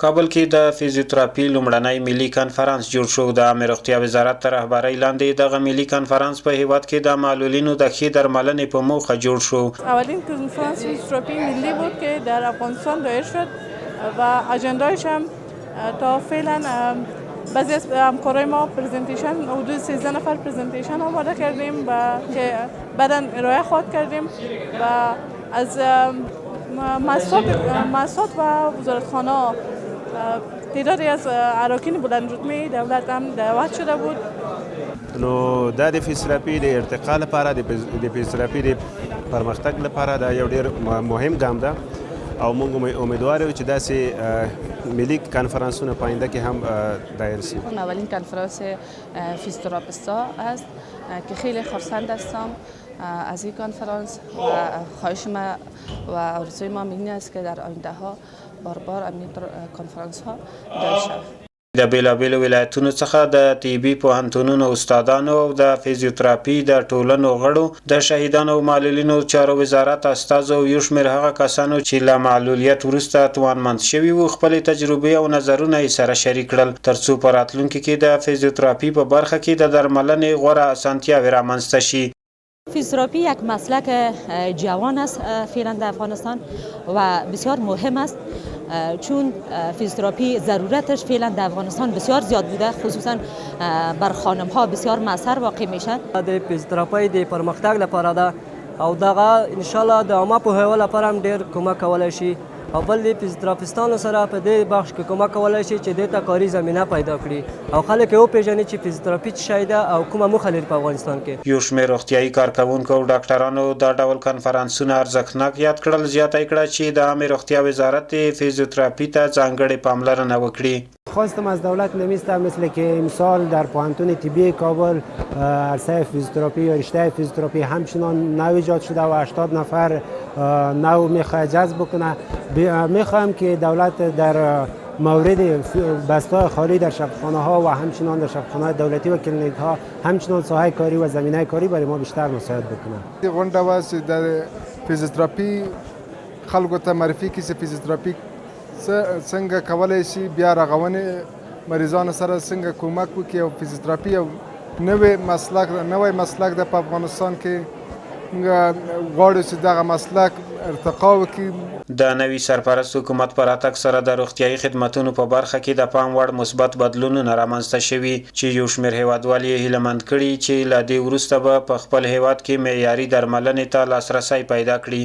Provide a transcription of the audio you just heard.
کابل کې د فزیوتراپي لومړنی ملي کنفرانس جوړ شو. د عامه روغتیا وزارت تر رهبرۍ لاندې دغه ملي کنفرانس په هیواد کې د معلولینو د ښې درملنې په موخه جوړ شو. اولین کنفرانس فیزیوتراپی ملی بود که در افغانستان دایر شد و اجندایش هم تا فعلا بعضی از همکارای ما پرزنتیشن حدود 13 نفر پرزنتیشن آماده کردیم و که بعدا ارائه خواهد کردیم و از مؤسسات و وزارتخانه تعدادی از اراکین بلند رتبه دولت هم دعوت شده بود. نو دا د فزیوتراپي د ارتقا لپاره د فزیوتراپي د پرمختګ لپاره دا یو ډېر مهم ګام ده او موږ امیدوار یو چې داسې ملي کنفرانسونه په آینده کې هم دایر شي. اولین کنفرانس فیزیوتراپیستا است که خیلی خرسند هستم از این کنفرانس و خواهش ما و آرزوی ما این است که در آینده ها بار این کنفرانس ها دایر شود. د بیلابیلو ولایتونو څخه د طبي پوهنتونونو استادانو او د فزیوتراپي د ټولنو غړو د شهیدانو او معلولینو چارو وزارت استازو یو شمېر هغه کسانو چې له معلولیت وروسته توانمند شوي وو خپلې تجربې او نظرونه یې سره شریک کړل ترڅو په راتلونکي کې د فزیوتراپي په برخه کې د درملنې غوره اسانتیاوې رامنځته شي. فیزیوتراپی یک مسلک جوان است فعلا در افغانستان و بسیار مهم است چون فیزیوتراپی ضرورتش فعلا در افغانستان بسیار زیاد بوده خصوصا بر خانم ها بسیار مؤثر واقع میشن. د فیزیوتراپی د پرمختګ لپاره ده او دغه ان شاء الله د عامه پوهاوي لپاره هم ډیر کومک کولای شي او بل د فزیوتراپیستانو سره په دې بخش کې کومک کولای شي چې د ته کاري زمینه پیدا کړي او خلک یې وپېژني چې فزیوتراپي څه شی ده او کومه موخه لري په افغانستان کې. یو شمېر روغتیایي کارکوونکو او ډاکټرانو دا ډول کنفرانسونه ارزښتناک یاد کړل. زیاته یې کړه چې د عامې روغتیا وزارت فزیوتراپی ته ځانګړې پاملرنه وکړي. خواستم از دولت نمیستم مثل که امسال در پوهنتون طبی کابل عرصه فیزیوتراپی یا رشته فیزیوتراپی همچنان نو ایجاد شده و 80 نفر نو میخواد جذب بکنه. میخواهم که دولت در مورد بستای خالی در شفاخانه ها و همچنان در شفاخانه دولتی و کلینیک ها همچنان ساحه کاری و زمینه کاری برای ما بیشتر مساعد بکنه. غونډه واس د فیزیوتراپی خلکو ته معرفي کړي چې فیزیوتراپی څنګه کولای شي بیا رغونې مریضانو سره څنګه کومک وکړي او فزیوتراپي یو نوی مسلک د په افغانستان کې غواړو چې دغه مسلک ارتقا وکړي. د نوي سرپرست حکومت په راتګ سره د روغتیایي خدمتونو په برخه کې د پام وړ مثبت بدلونونه رامنځته شوي چې یو شمېر هیوادوال یې هیلهمند کړي چې له دې وروسته به په خپل هیواد کې معیاري درملنې ته لاسرسی پیدا کړي.